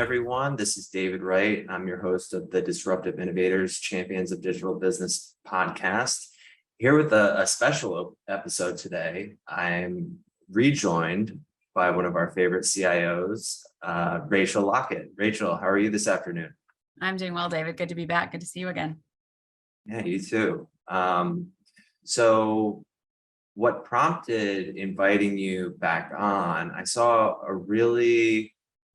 everyone. This is David Wright. I'm your host of the Disruptive Innovators, Champions of Digital Business podcast. Here with a special episode today. I'm rejoined by one of our favorite CIOs, Rachel Lockett. Rachel, how are you this afternoon? I'm doing well, David. Good to be back. Good to see you again. Yeah, you too. So what prompted inviting you back on, I saw a really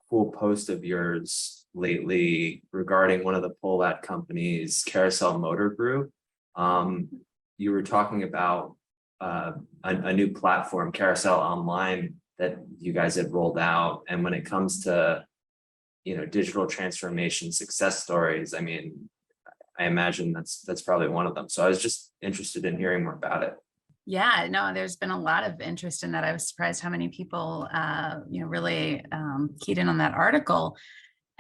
cool post of yours lately regarding one of the Pohlad Companies, Carousel Motor Group. You were talking about a new platform, Carousel Online, that you guys had rolled out. And when it comes to, digital transformation success stories, I mean, I imagine that's probably one of them. So I was just interested in hearing more about it. Yeah, no, there's been a lot of interest in that. I was surprised how many people, really keyed in on that article.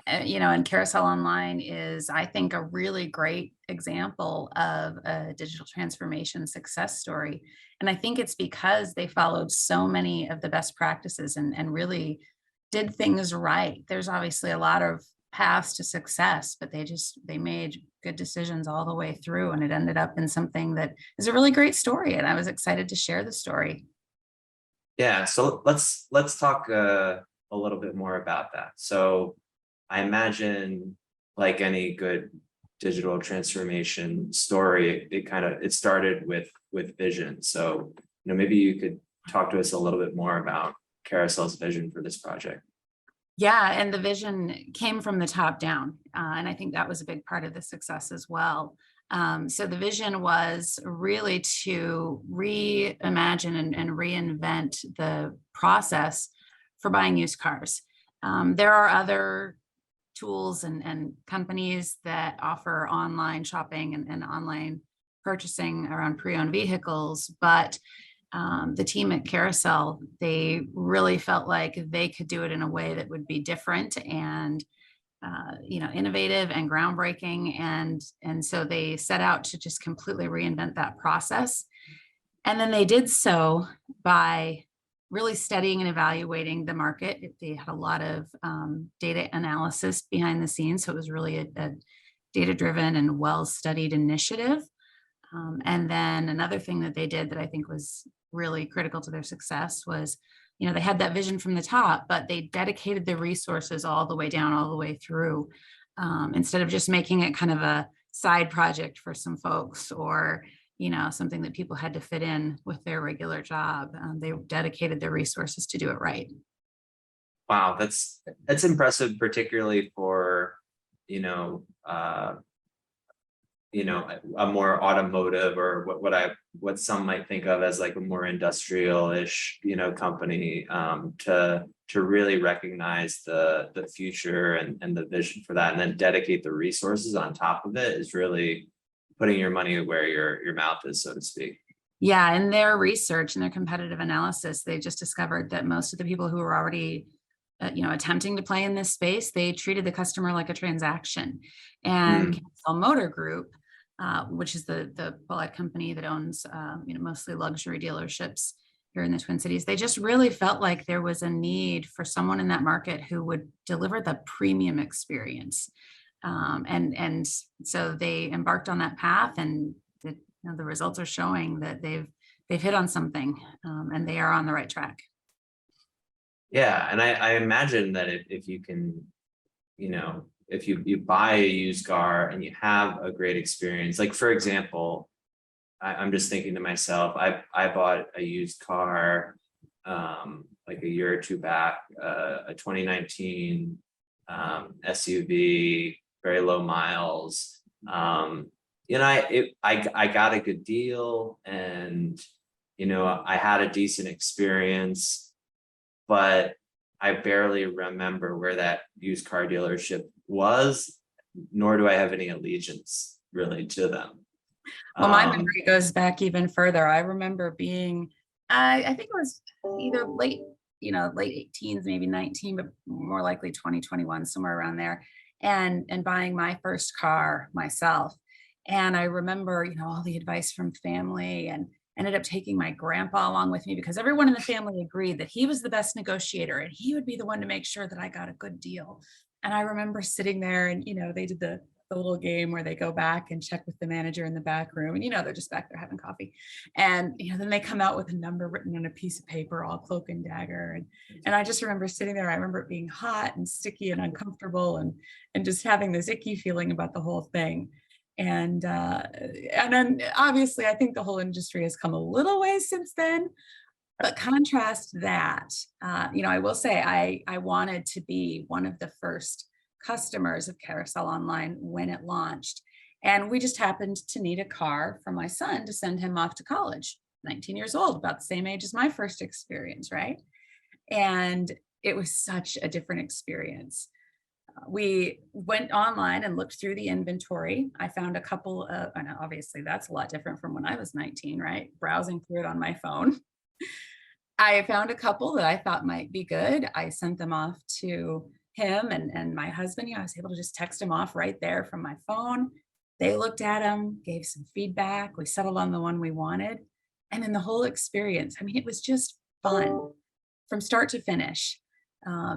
And Carousel Online is, I think, a really great example of a digital transformation success story. And I think it's because they followed so many of the best practices and really did things right. There's obviously a lot of paths to success, but they made good decisions all the way through, and it ended up in something that is a really great story. And I was excited to share the story. Yeah, so let's talk a little bit more about that. So I imagine, like any good digital transformation story, it started with vision. So maybe you could talk to us a little bit more about Carousel's vision for this project. Yeah, and the vision came from the top down. And I think that was a big part of the success as well. So the vision was really to reimagine and reinvent the process for buying used cars. There are other tools and companies that offer online shopping and online purchasing around pre-owned vehicles, but the team at Carousel, they really felt like they could do it in a way that would be different and innovative and groundbreaking, and so they set out to just completely reinvent that process. And then they did so by really studying and evaluating the market. They had a lot of data analysis behind the scenes, so it was really a data-driven and well-studied initiative. And then another thing that they did that I think was really critical to their success was, they had that vision from the top, but they dedicated the resources all the way down, all the way through, instead of just making it kind of a side project for some folks or, something that people had to fit in with their regular job. They dedicated their resources to do it right. Wow, that's impressive, particularly for, a more automotive, or what some might think of as like a more industrial-ish, company, to really recognize the future and the vision for that, and then dedicate the resources on top of it is really putting your money where your mouth is, so to speak. Yeah, in their research and their competitive analysis, they just discovered that most of the people who were already attempting to play in this space, they treated the customer like a transaction. And Carousel Motor Group, which is the Pohlad company that owns mostly luxury dealerships here in the Twin Cities, they just really felt like there was a need for someone in that market who would deliver the premium experience. And so they embarked on that path, and the results are showing that they've hit on something, and they are on the right track. Yeah, and I imagine that if you can, if you buy a used car and you have a great experience, like for example, I'm just thinking to myself, I bought a used car like a year or two back, a 2019 SUV, very low miles. I got a good deal, and I had a decent experience, but I barely remember where that used car dealership was, nor do I have any allegiance really to them. Well, my memory goes back even further. I remember being, I think it was either late teens, maybe 19, but more likely 2021, somewhere around there, and buying my first car myself. And I remember, all the advice from family, and ended up taking my grandpa along with me because everyone in the family agreed that he was the best negotiator and he would be the one to make sure that I got a good deal. And I remember sitting there and, they did the little game where they go back and check with the manager in the back room. And, they're just back there having coffee. And, then they come out with a number written on a piece of paper, all cloak and dagger. And I just remember sitting there. I remember it being hot and sticky and uncomfortable and just having this icky feeling about the whole thing. And then obviously I think the whole industry has come a little ways since then. But contrast that, I will say I wanted to be one of the first customers of Carousel Online when it launched. And we just happened to need a car for my son to send him off to college, 19 years old, about the same age as my first experience, right? And it was such a different experience. We went online and looked through the inventory. I found a couple of, and obviously that's a lot different from when I was 19, right? Browsing through it on my phone. I found a couple that I thought might be good. I sent them off to him and my husband. I was able to just text him off right there from my phone. They looked at them, gave some feedback. We settled on the one we wanted. And then the whole experience, it was just fun from start to finish.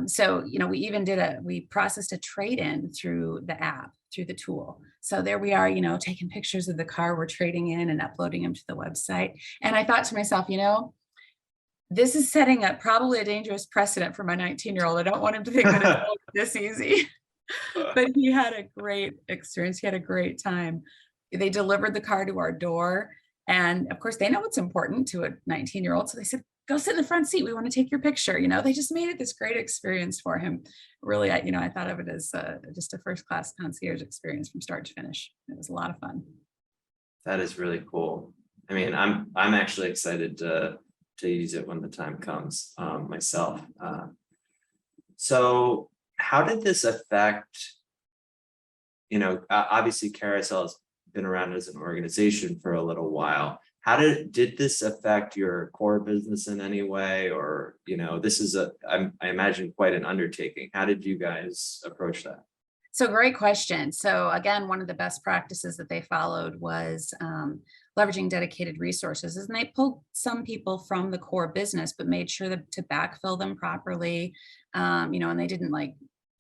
So, we processed a trade-in through the app, through the tool. So there we are, taking pictures of the car we're trading in and uploading them to the website. And I thought to myself, this is setting up probably a dangerous precedent for my 19-year-old. I don't want him to think that it's this easy. But he had a great experience. He had a great time. They delivered the car to our door. And of course, they know what's important to a 19-year-old. So they said, go sit in the front seat. We want to take your picture. They just made it this great experience for him. Really, I thought of it as just a first-class concierge experience from start to finish. It was a lot of fun. That is really cool. I'm actually excited to use it when the time comes myself. So how did this affect, obviously Carousel has been around as an organization for a little while. How did this affect your core business in any way? Or, this is I imagine quite an undertaking. How did you guys approach that? So great question. So again, one of the best practices that they followed was leveraging dedicated resources. And they pulled some people from the core business, but made sure to backfill them properly. And they didn't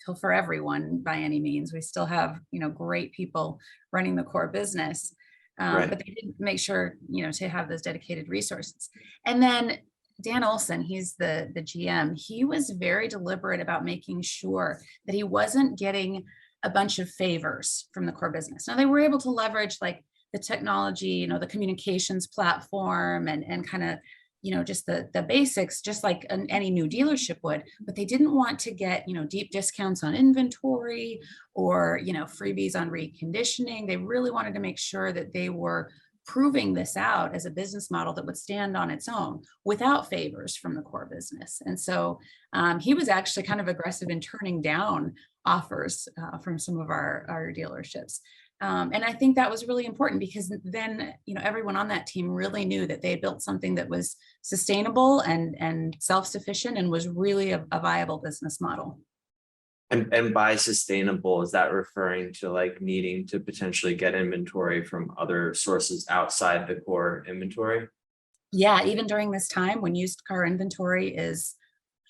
fill for everyone by any means. We still have, great people running the core business. Right. But they didn't make sure, to have those dedicated resources. And then Dan Olson, he's the GM, he was very deliberate about making sure that he wasn't getting a bunch of favors from the core business. Now they were able to leverage the technology, the communications platform and kind of, just the basics, just like any new dealership would, but they didn't want to get, deep discounts on inventory or, freebies on reconditioning. They really wanted to make sure that they were proving this out as a business model that would stand on its own without favors from the core business. And so he was actually kind of aggressive in turning down offers from some of our dealerships. And I think that was really important because then, everyone on that team really knew that they had built something that was sustainable and self-sufficient and was really a viable business model. And by sustainable, is that referring to needing to potentially get inventory from other sources outside the core inventory? Yeah, even during this time when used car inventory is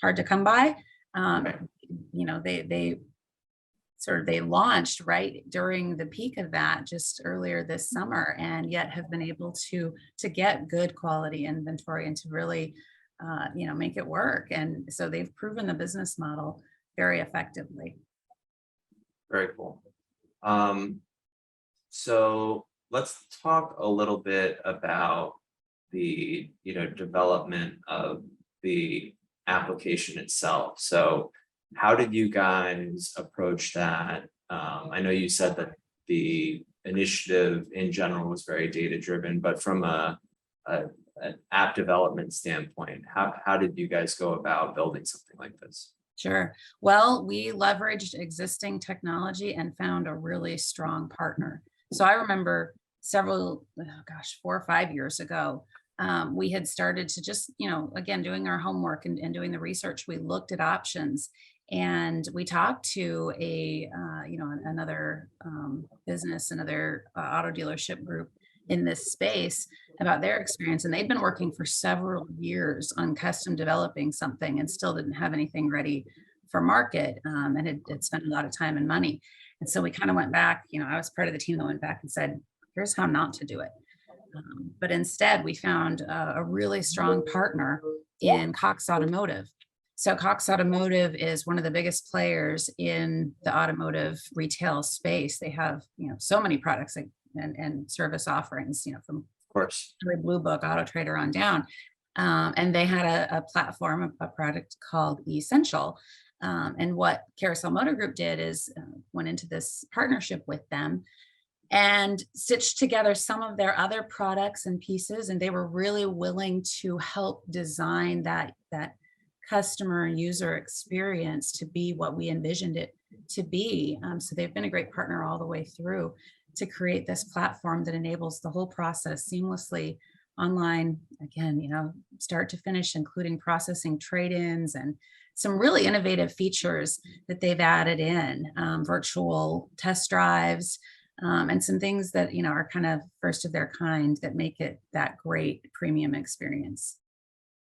hard to come by, Okay. they launched right during the peak of that just earlier this summer, and yet have been able to get good quality inventory and to really, make it work. And so they've proven the business model very effectively. Very cool. So let's talk a little bit about the development of the application itself. So how did you guys approach that? I know you said that the initiative in general was very data driven, but from an app development standpoint, how did you guys go about building something like this? Sure. Well, we leveraged existing technology and found a really strong partner. So I remember 4 or 5 years ago, we had started to just, again, doing our homework and doing the research, we looked at options and we talked to another business, another auto dealership group in this space about their experience. And they'd been working for several years on custom developing something and still didn't have anything ready for market, and had spent a lot of time and money. And so we kind of went back, I was part of the team that went back and said, here's how not to do it. But instead, we found a really strong partner in Cox Automotive. So Cox Automotive is one of the biggest players in the automotive retail space. They have, so many products and service offerings, from Of course. Blue Book, Auto Trader on down. And they had a platform, a product called Essential. And what Carousel Motor Group did is went into this partnership with them and stitched together some of their other products and pieces. And they were really willing to help design that customer and user experience to be what we envisioned it to be. So they've been a great partner all the way through to create this platform that enables the whole process seamlessly online, again, start to finish, including processing trade-ins and some really innovative features that they've added in, virtual test drives, and some things that, are kind of first of their kind that make it that great premium experience.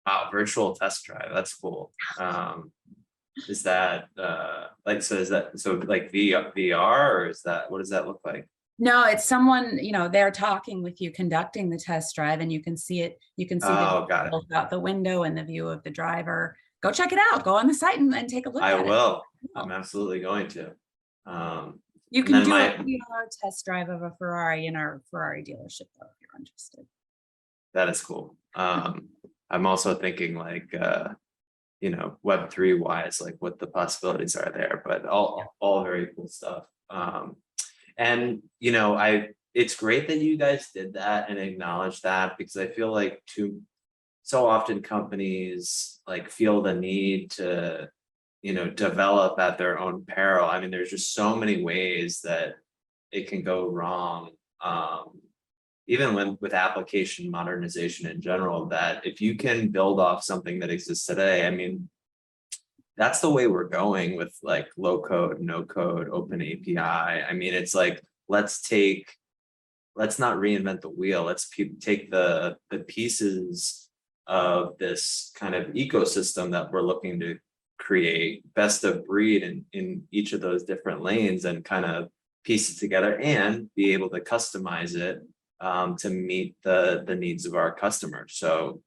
Wow, virtual test drive. That's cool. Is that like VR, or is that, what does that look like? No, it's someone, they're talking with you, conducting the test drive, and you can see it. You can see Oh, got it. out the window and the view of the driver. Go check it out. Go on the site and take a look I at will. it. I'm absolutely going to. You and can then do a VR test drive of a Ferrari in our Ferrari dealership, though, if you're interested. That is cool. I'm also thinking like, Web3 wise, like what the possibilities are there, but all very cool stuff. And it's great that you guys did that and acknowledge that, because I feel like so often companies like feel the need to, develop at their own peril. I mean, there's just so many ways that it can go wrong. Even with application modernization in general, that if you can build off something that exists today, I mean, that's the way we're going with like low code, no code, open API. I mean, it's like, let's not reinvent the wheel. Let's take the pieces of this kind of ecosystem that we're looking to create, best of breed in each of those different lanes, and kind of piece it together and be able to customize it to meet the needs of our customers. So,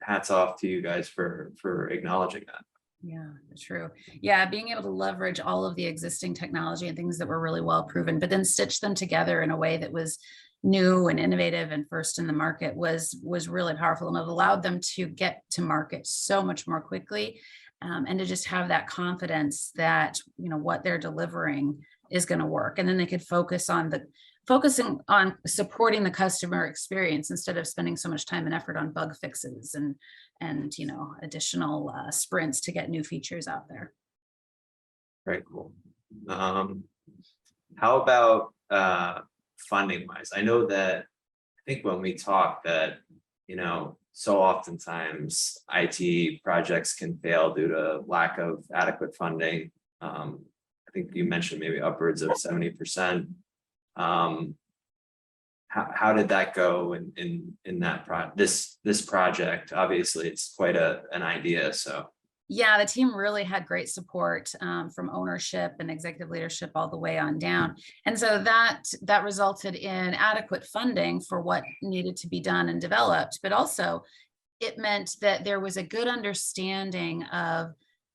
hats off to you guys for acknowledging that. Yeah, true. Yeah, being able to leverage all of the existing technology and things that were really well proven, but then stitch them together in a way that was new and innovative and first in the market was really powerful, and it allowed them to get to market so much more quickly, and to just have that confidence that what they're delivering is going to work, and then they could focusing on supporting the customer experience instead of spending so much time and effort on bug fixes and additional sprints to get new features out there. Very cool. How about funding wise? I know that, I think when we talk that, so oftentimes IT projects can fail due to lack of adequate funding. I think you mentioned maybe upwards of 70%. How did that go in that this project? Obviously, it's quite an idea. So yeah, the team really had great support from ownership and executive leadership all the way on down, and so that resulted in adequate funding for what needed to be done and developed. But also, it meant that there was a good understanding of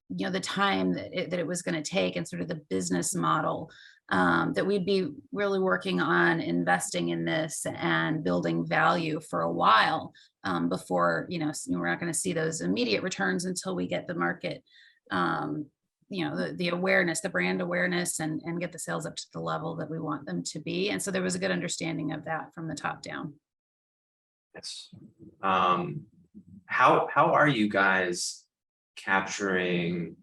the time that it was going to take, and sort of the business model, that we'd be really working on investing in this and building value for a while, before, we're not going to see those immediate returns until we get the market, the awareness, the brand awareness, and get the sales up to the level that we want them to be. And so there was a good understanding of that from the top down. yes. How are you guys capturing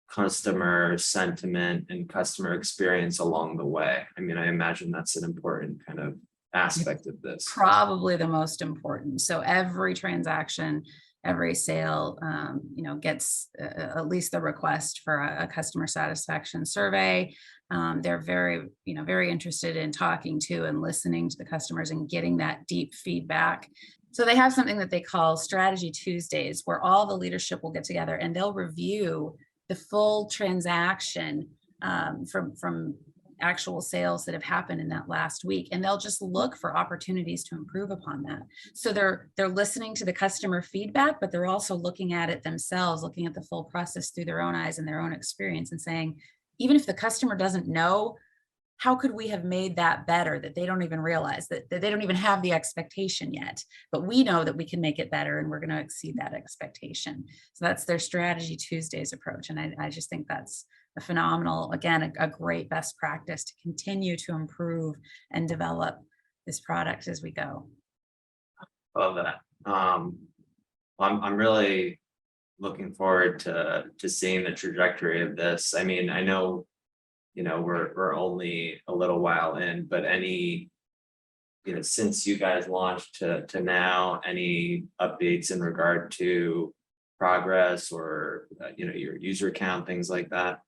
customer sentiment and customer experience along the way? I mean, I imagine that's an important kind of aspect of this. Probably the most important. So every transaction, every sale, gets at least the request for a customer satisfaction survey. They're very, very interested in talking to and listening to the customers and getting that deep feedback So they have something that they call Strategy Tuesdays, where all the leadership will get together and they'll review the full transaction from actual sales that have happened in that last week, and they'll just look for opportunities to improve upon that. So they're listening to the customer feedback, but they're also looking at it themselves, looking at the full process through their own eyes and their own experience, and saying, even if the customer doesn't know, how could we have made that better, that they don't even realize, that they don't even have the expectation yet, but we know that we can make it better and we're going to exceed that expectation. So that's their Strategy Tuesdays approach. And I just think that's a phenomenal, again, a great best practice to continue to improve and develop this product as we go. Love that. I'm really looking forward to seeing the trajectory of this. I mean, I know, we're only a little while in, but any, since you guys launched to now, any updates in regard to progress or, your user count, things like that?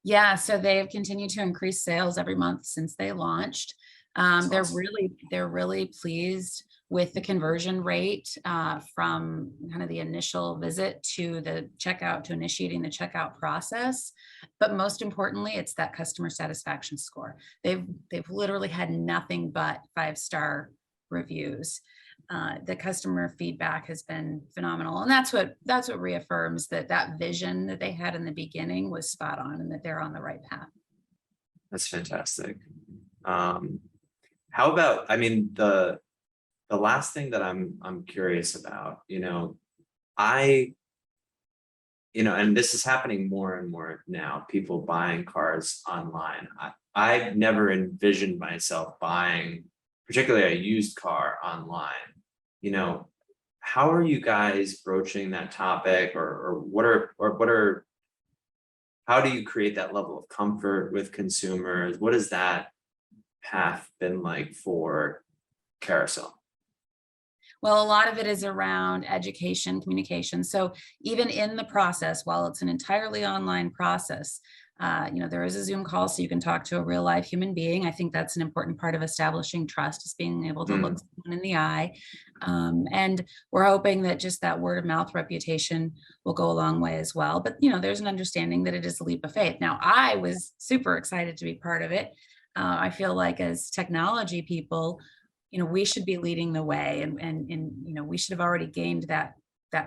Yeah, so they have continued to increase sales every month since they launched. They're Awesome. really pleased with the conversion rate from kind of the initial visit to the checkout, to initiating the checkout process. But most importantly, it's that customer satisfaction score. They've literally had nothing but 5-star reviews. The customer feedback has been phenomenal, and that's what reaffirms that vision that they had in the beginning was spot on, and that they're on the right path. That's fantastic. How about, I mean, the last thing that I'm curious about, and this is happening more and more now, people buying cars online. I've never envisioned myself buying, particularly a used car online. How are you guys broaching that topic, or how do you create that level of comfort with consumers? What has that path been like for Carousel? Well, a lot of it is around education, communication. So even in the process, while it's an entirely online process, there is a Zoom call so you can talk to a real live human being. I think that's an important part of establishing trust, is being able to look someone in the eye. And we're hoping that just that word of mouth reputation will go a long way as well. But, there's an understanding that it is a leap of faith. Now, I was super excited to be part of it. I feel like as technology people, we should be leading the way, and we should have already gained that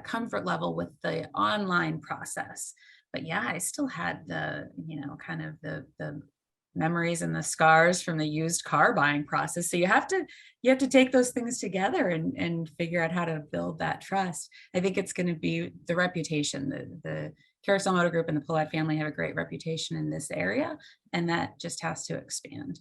comfort level with the online process. But yeah, I still had the, kind of the memories and the scars from the used car buying process. So you have to take those things together and figure out how to build that trust. I think it's going to be the reputation. The Carousel Motor Group and the Pohlad family have a great reputation in this area, and that just has to expand.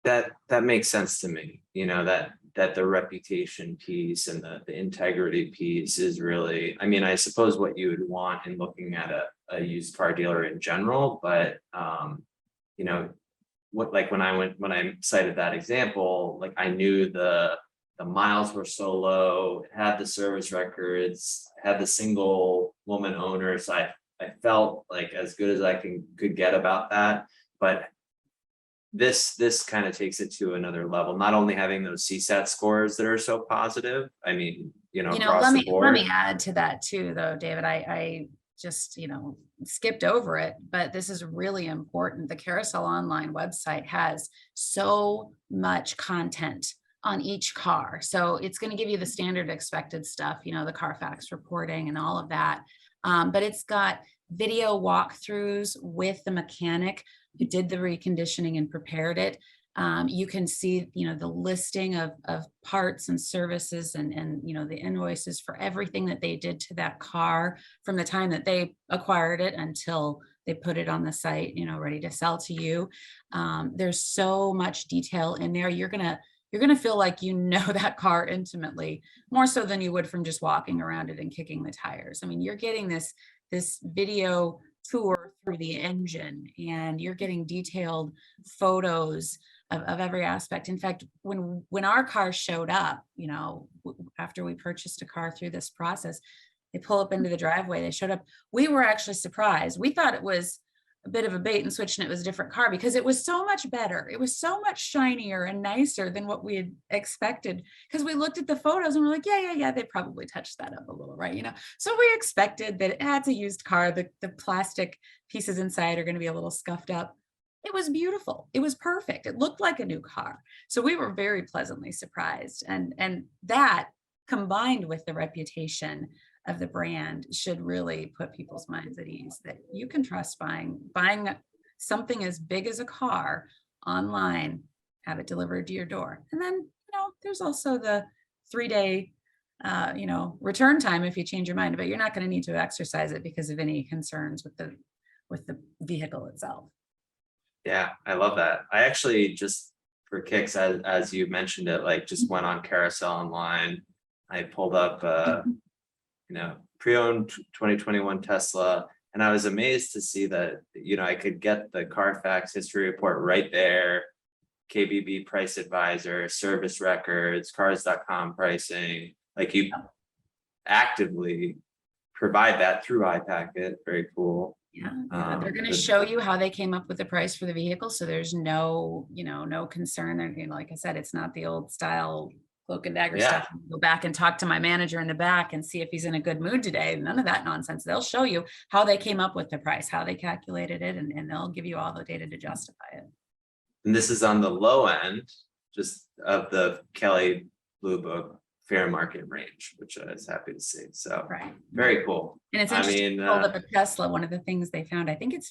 That makes sense to me, that the reputation piece and the integrity piece is really, I mean, I suppose what you would want in looking at a used car dealer in general, but when I cited that example, like, I knew the miles were so low, it had the service records, had the single woman owner, so I felt like as good as I could get about that. But this kind of takes it to another level, not only having those CSAT scores that are so positive, I mean, across the board. Let me add to that too, though, David. I just, skipped over it, but this is really important. The Carousel Online website has so much content on each car. So it's going to give you the standard expected stuff, the Carfax reporting and all of that. But it's got video walkthroughs with the mechanic who did the reconditioning and prepared it. You can see, the listing of parts and services and the invoices for everything that they did to that car from the time that they acquired it until they put it on the site, ready to sell to you. There's so much detail in there. You're gonna feel like that car intimately, more so than you would from just walking around it and kicking the tires. I mean, you're getting this video tour through the engine, and you're getting detailed photos of every aspect. In fact, when our car showed up, after we purchased a car through this process, they pull up into the driveway, they showed up. We were actually surprised. We thought it was a bit of a bait and switch, and it was a different car because it was so much better. It was so much shinier and nicer than what we had expected. Because we looked at the photos and we're like, yeah, they probably touched that up a little, right? You know, so we expected that it's a used car. The plastic pieces inside are going to be a little scuffed up. It was beautiful. It was perfect. It looked like a new car. So we were very pleasantly surprised. And that combined with the reputation of the brand should really put people's minds at ease that you can trust buying something as big as a car online, have it delivered to your door. And then, you know, there's also the 3-day return time if you change your mind, but you're not going to need to exercise it because of any concerns with the vehicle itself. Yeah, I love that. I actually just for kicks, as you mentioned it, like just went on Carousel Online. I pulled up pre-owned 2021 Tesla, and I was amazed to see that, I could get the Carfax history report right there, KBB price advisor, service records, cars.com pricing, like you actively provide that through iPacket. Very cool. Yeah, they're going to show you how they came up with the price for the vehicle. So there's no concern. And, like I said, it's not the old style cloak and dagger stuff. Go back and talk to my manager in the back and see if he's in a good mood today. None of that nonsense. They'll show you how they came up with the price, how they calculated it, and they'll give you all the data to justify it. And this is on the low end, just of the Kelly Blue Book fair market range, which I was happy to see. So very cool. And it's interesting, hold up a Tesla. One of the things they found, I want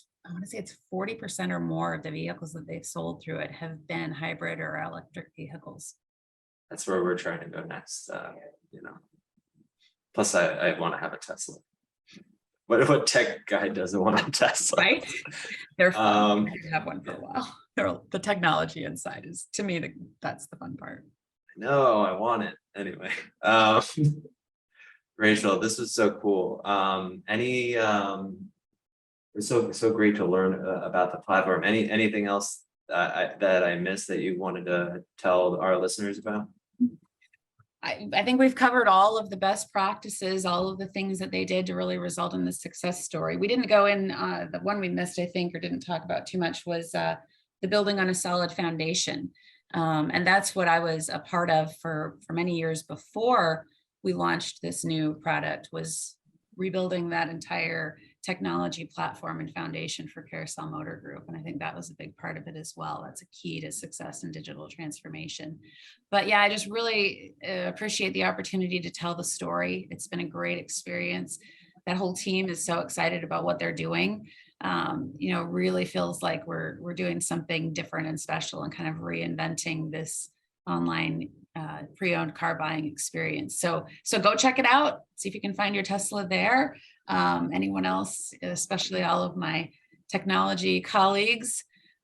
to say it's 40% or more of the vehicles that they've sold through it have been hybrid or electric vehicles. That's where we're trying to go next. Plus I want to have a Tesla. What tech guy doesn't want a Tesla? Right? They're fun. I have one for a while. The technology inside is, to me, that's the fun part. No, I want it anyway. Rachel, this was so cool. It's so great to learn about the platform. Anything else that I missed that you wanted to tell our listeners about? I think we've covered all of the best practices, all of the things that they did to really result in the success story. We didn't go in, the one we missed, I think, or didn't talk about too much was the building on a solid foundation. And that's what I was a part of for many years before we launched this new product, was rebuilding that entire technology platform and foundation for Carousel Motor Group. And I think that was a big part of it as well. That's a key to success in digital transformation. But yeah, I just really appreciate the opportunity to tell the story. It's been a great experience. That whole team is so excited about what they're doing. Really feels like we're doing something different and special and kind of reinventing this online pre-owned car buying experience. So go check it out. See if you can find your Tesla there. Anyone else, especially all of my technology colleagues,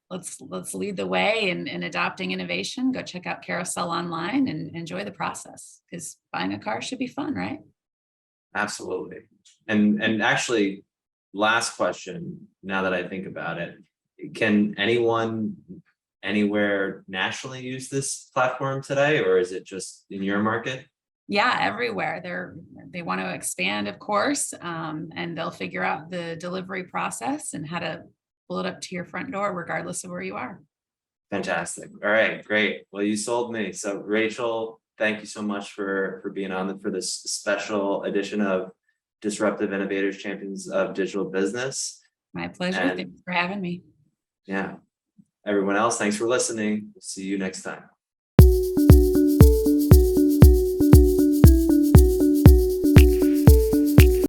let's lead the way in adopting innovation. Go check out Carousel Online and enjoy the process, because buying a car should be fun, right? Absolutely. And actually, last question, now that I think about it, can anyone anywhere nationally use this platform today, or is it just in your market? Yeah, everywhere. They want to expand, of course, and they'll figure out the delivery process and how to pull it up to your front door, regardless of where you are. Fantastic. All right, great. Well, you sold me. So Rachel, thank you so much for being on for this special edition of Disruptive Innovators, Champions of Digital Business. My pleasure. Thanks for having me. Yeah. Everyone else, thanks for listening. We'll see you next time.